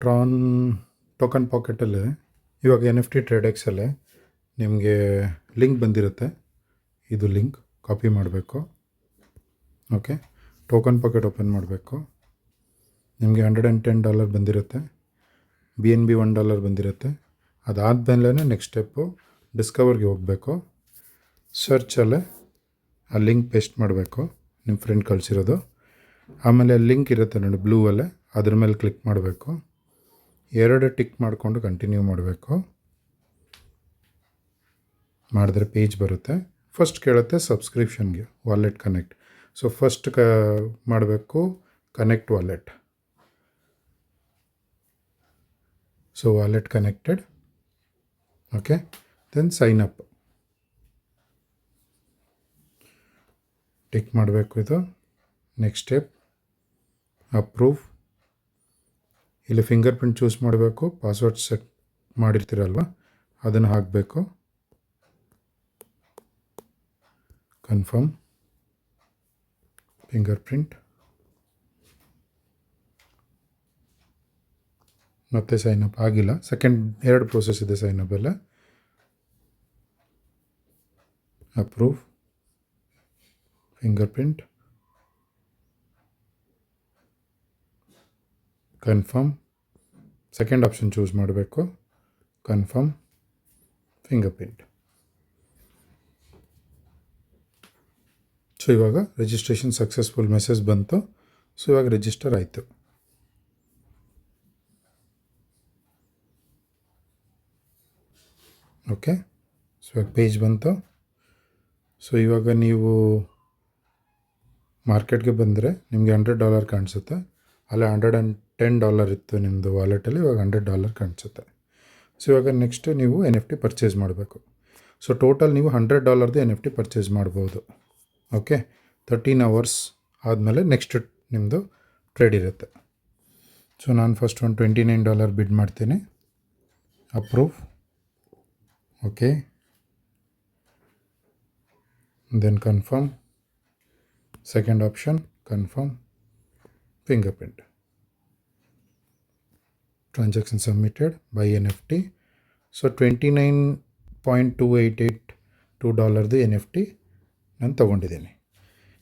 ಟ್ರಾನ್ token ಪಾಕೆಟಲ್ಲಿ ಇವಾಗ NFT TradeXಲ್ಲಿ ನಿಮಗೆ link ಬಂದಿರುತ್ತೆ. ಇದು ಲಿಂಕ್ ಕಾಪಿ ಮಾಡಬೇಕು. ಓಕೆ, ಟೋಕನ್ ಪಾಕೆಟ್ ಓಪನ್ ಮಾಡಬೇಕು. ನಿಮಗೆ $110 ಬಂದಿರುತ್ತೆ. BNB $1 ಬಂದಿರುತ್ತೆ. ಅದಾದಮೇಲೆ ನೆಕ್ಸ್ಟ್ ಸ್ಟೆಪ್ಪು ಡಿಸ್ಕವರ್ಗೆ ಹೋಗಬೇಕು. ಸರ್ಚಲ್ಲೇ ಆ ಲಿಂಕ್ ಪೇಸ್ಟ್ ಮಾಡಬೇಕು, ನಿಮ್ಮ ಫ್ರೆಂಡ್ ಕಳಿಸಿರೋದು. ಆಮೇಲೆ ಲಿಂಕ್ ಇರುತ್ತೆ ನೋಡಿ ಬ್ಲೂ ಅಲ್ಲೇ, ಅದ್ರ ಮೇಲೆ ಕ್ಲಿಕ್ ಮಾಡಬೇಕು. 2 ಟಿಕ್ ಮಾಡಿಕೊಂಡು ಕಂಟಿನ್ಯೂ ಮಾಡಬೇಕು. ಮಾಡಿದ್ರೆ ಪೇಜ್ ಬರುತ್ತೆ. ಫಸ್ಟ್ ಕೇಳುತ್ತೆ ಸಬ್ಸ್ಕ್ರಿಪ್ಷನ್ಗೆ ವಾಲೆಟ್ ಕನೆಕ್ಟ್. ಸೊ ಫಸ್ಟ್ ಮಾಡಬೇಕು connect wallet. So wallet connected. Okay, then sign up tick ಮಾಡಬೇಕು. ಇದು ನೆಕ್ಸ್ಟ್ ಸ್ಟೆಪ್ ಅಪ್ರೂವ್. ಇಲ್ಲಿ ಫಿಂಗರ್ ಪ್ರಿಂಟ್ ಚೂಸ್ ಮಾಡಬೇಕು. ಪಾಸ್ವರ್ಡ್ ಸೆಟ್ ಮಾಡಿರ್ತೀರಲ್ವ ಅದನ್ನು ಹಾಕಬೇಕು. ಕನ್ಫರ್ಮ್ ಫಿಂಗರ್ ಪ್ರಿಂಟ್ ಮತ್ತೆ ಸೈನ್ ಅಪ್ ಆಗಿಲ್ಲ. ಸೆಕೆಂಡ್ 2 ಪ್ರೋಸೆಸ್ ಇದೆ ಸೈನ್ ಅಪ್ ಎಲ್ಲ. Approve fingerprint, confirm. Second option choose ಮಾಡಬೇಕು. Confirm fingerprint. ಸೊ ಇವಾಗ ರಿಜಿಸ್ಟ್ರೇಷನ್ ಸಕ್ಸಸ್ಫುಲ್ ಮೆಸೇಜ್ ಬಂತು. ಸೊ ಇವಾಗ ರಿಜಿಸ್ಟರ್ ಆಯಿತು. ಓಕೆ, ಸೊ ಇವಾಗ ಪೇಜ್ ಬಂತು. ಸೊ ಇವಾಗ ನೀವು ಮಾರ್ಕೆಟ್ಗೆ ಬಂದರೆ ನಿಮಗೆ $100 ಕಾಣಿಸುತ್ತೆ. ಅಲ್ಲೇ $110 ಇತ್ತು ನಿಮ್ಮದು ವಾಲೆಟಲ್ಲಿ, ಇವಾಗ $100 ಕಾಣಿಸುತ್ತೆ. ಸೊ ಇವಾಗ ನೆಕ್ಸ್ಟ್ ನೀವು NFT ಪರ್ಚೇಸ್ ಮಾಡಬೇಕು. ಸೊ ಟೋಟಲ್ ನೀವು $100 NFT ಪರ್ಚೇಸ್ ಮಾಡ್ಬೋದು. ಓಕೆ, 13 hours ಆದಮೇಲೆ ನೆಕ್ಸ್ಟ್ ನಿಮ್ಮದು ಟ್ರೇಡ್ ಇರುತ್ತೆ. ಸೊ ನಾನು ಫಸ್ಟ್ ಒಂದು $29 ಬಿಡ್ ಮಾಡ್ತೀನಿ. Approve. Okay, then confirm. Second option confirm fingerprint. Transaction submitted by NFT. So $29.288 NFT ನಾನು ತೊಗೊಂಡಿದ್ದೀನಿ.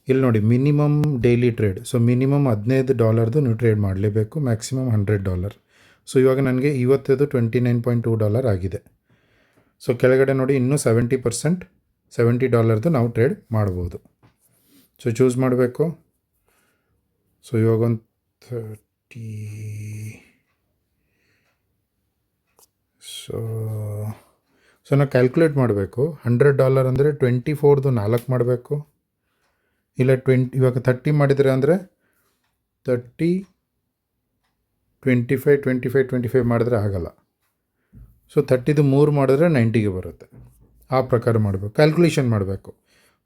ಇಲ್ಲಿ ನೋಡಿ minimum daily trade. So minimum $15 ನೀವು ಟ್ರೇಡ್ ಮಾಡಲೇಬೇಕು, ಮ್ಯಾಕ್ಸಿಮಮ್ $100. ಸೊ ಇವಾಗ ನನಗೆ ಇವತ್ತದು $29.2 ಆಗಿದೆ. ಸೊ ಕೆಳಗಡೆ ನೋಡಿ ಇನ್ನೂ 70% $70 ನಾವು ಟ್ರೇಡ್ ಮಾಡ್ಬೋದು. ಸೊ ಚೂಸ್ ಮಾಡಬೇಕು. ಸೊ ಇವಾಗ ಒಂದು 30. ಸೊ ನಾವು ಕ್ಯಾಲ್ಕುಲೇಟ್ ಮಾಡಬೇಕು. $100 ಅಂದರೆ 24ದು 4 ಮಾಡಬೇಕು. ಇಲ್ಲ ಇವಾಗ 30 ಮಾಡಿದರೆ ಅಂದರೆ 30, 25, 25, 25 ಮಾಡಿದ್ರೆ ಆಗಲ್ಲ. ಸೊ 30ದು 3 ಮಾಡಿದ್ರೆ 90ಗೆ ಬರುತ್ತೆ. ಆ ಪ್ರಕಾರ ಮಾಡಬೇಕು, ಕ್ಯಾಲ್ಕುಲೇಷನ್ ಮಾಡಬೇಕು.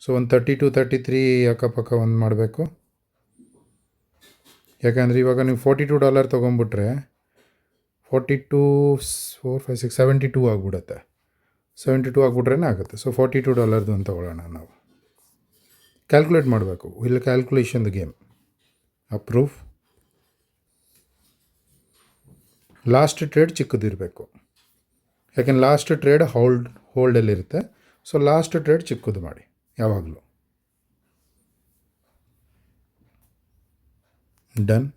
ಸೊ ಒಂದು 32, 33 ಅಕ್ಕಪಕ್ಕ ಒಂದು ಮಾಡಬೇಕು. ಯಾಕಂದರೆ ಇವಾಗ ನೀವು $42 ತೊಗೊಂಬಿಟ್ರೆ 42, 4, 5, 6, 72 ಆಗಿಬಿಡುತ್ತೆ. 72 ಆಗಿಬಿಟ್ರೇ ಆಗುತ್ತೆ. ಸೊ $42 ಅಂತ ತೊಗೊಳ್ಳೋಣ ನಾವು. ಕ್ಯಾಲ್ಕುಲೇಟ್ ಮಾಡಬೇಕು. ಇಲ್ಲ ಕ್ಯಾಲ್ಕುಲೇಷನ್ದು ಗೇಮ್. ಅಪ್ರೂವ್. ಲಾಸ್ಟ್ ಟ್ರೇಡ್ ಚಿಕ್ಕದಿರಬೇಕು. ಯಾಕೆಂದ್ರೆ ಲಾಸ್ಟ್ ಟ್ರೇಡ್ ಹೋಲ್ಡಲ್ಲಿರುತ್ತೆ. ಸೊ ಲಾಸ್ಟ್ ಟ್ರೇಡ್ ಚಿಕ್ಕದು ಮಾಡಿ ಯಾವಾಗಲೂ. ಡನ್.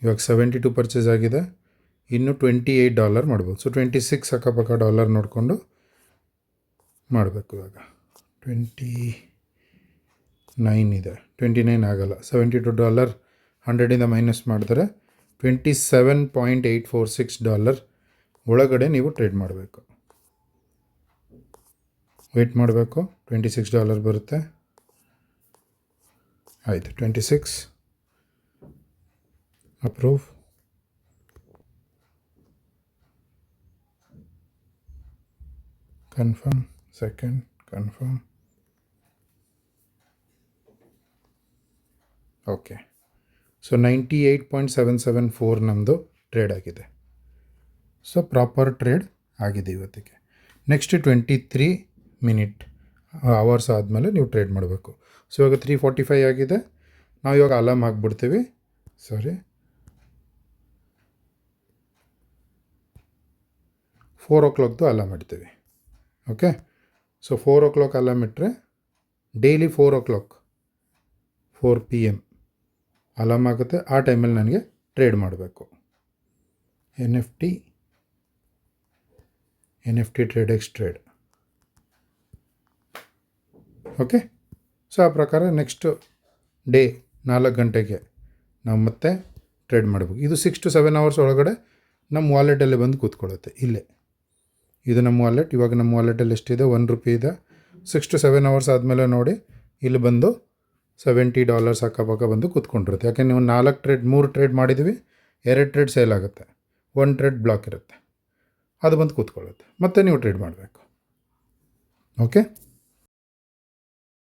ಇವಾಗ 72 ಪರ್ಚೇಸ್ ಆಗಿದೆ. ಇನ್ನು $28 ಮಾಡ್ಬೋದು. ಸೊ 26 ಅಕ್ಕಪಕ್ಕ ಡಾಲರ್ ನೋಡಿಕೊಂಡು ಮಾಡಬೇಕು. ಇವಾಗ 29 ಇದೆ. 29 ಆಗಲ್ಲ. $72 100ಇಂದ ಮೈನಸ್ ಮಾಡಿದ್ರೆ $27.846 ಒಳಗಡೆ ನೀವು ಟ್ರೇಡ್ ಮಾಡಬೇಕು. ವೆಯ್ಟ್ ಮಾಡಬೇಕು. $26 ಬರುತ್ತೆ. ಆಯಿತು, 26. Approve. Confirm. Second confirm. Okay, so 98.774 ನಮ್ಮದು ಟ್ರೇಡ್ ಆಗಿದೆ. ಸೊ ಪ್ರಾಪರ್ ಟ್ರೇಡ್ ಆಗಿದೆ ಇವತ್ತಿಗೆ. ನೆಕ್ಸ್ಟ್ 23 ಮಿನಿಟ್ ಅವರ್ಸ್ ಆದಮೇಲೆ ನೀವು ಟ್ರೇಡ್ ಮಾಡಬೇಕು. ಸೊ ಇವಾಗ 3:45 ಆಗಿದೆ. ನಾವು ಇವಾಗ ಅಲಾರ್ಮ್ ಹಾಕ್ಬಿಡ್ತೀವಿ. ಸಾರಿ, 4 o'clock ಅಲಾರ್ಮ್ ಇಡ್ತೀವಿ. ಓಕೆ, ಸೊ 4 o'clock ಅಲಾರ್ಮ್ ಇಟ್ಟರೆ ಡೈಲಿ 4 o'clock 4 PM ಅಲಾರ್ಮ್ ಆಗುತ್ತೆ. ಆ ಟೈಮಲ್ಲಿ ನನಗೆ ಟ್ರೇಡ್ ಮಾಡಬೇಕು. ಎನ್ ಎಫ್ ಟಿ ಟ್ರೇಡೆಕ್ಸ್ ಟ್ರೇಡ್. ಓಕೆ, ಸೊ ಆ ಪ್ರಕಾರ ನೆಕ್ಸ್ಟ್ ಡೇ 4 ಗಂಟೆಗೆ ನಾವು ಮತ್ತೆ ಟ್ರೇಡ್ ಮಾಡಬೇಕು. ಇದು 6 to 7 hours ಒಳಗಡೆ ನಮ್ಮ ವಾಲೆಟಲ್ಲಿ ಬಂದು ಕೂತ್ಕೊಳ್ಳುತ್ತೆ. ಇಲ್ಲೇ ಇದು ನಮ್ಮ ವಾಲೆಟ್. ಇವಾಗ ನಮ್ಮ ವಾಲೆಟಲ್ಲಿ ಎಷ್ಟಿದೆ? ₹1 ಇದೆ. 6 to 7 hours ಆದಮೇಲೆ ನೋಡಿ ಇಲ್ಲಿ ಬಂದು $70 ಅಕ್ಕಪಕ್ಕ ಬಂದು ಕೂತ್ಕೊಂಡಿರುತ್ತೆ. ಯಾಕೆ ನೀವು 3 ಟ್ರೇಡ್ ಮಾಡಿದ್ದೀವಿ, 2 ಟ್ರೇಡ್ ಸೇಲ್ ಆಗುತ್ತೆ, 1 ಟ್ರೇಡ್ ಬ್ಲಾಕ್ ಇರುತ್ತೆ, ಅದು ಬಂದು ಕೂತ್ಕೊಳ್ಳುತ್ತೆ. ಮತ್ತೆ ನೀವು ಟ್ರೇಡ್ ಮಾಡಬೇಕು. ಓಕೆ.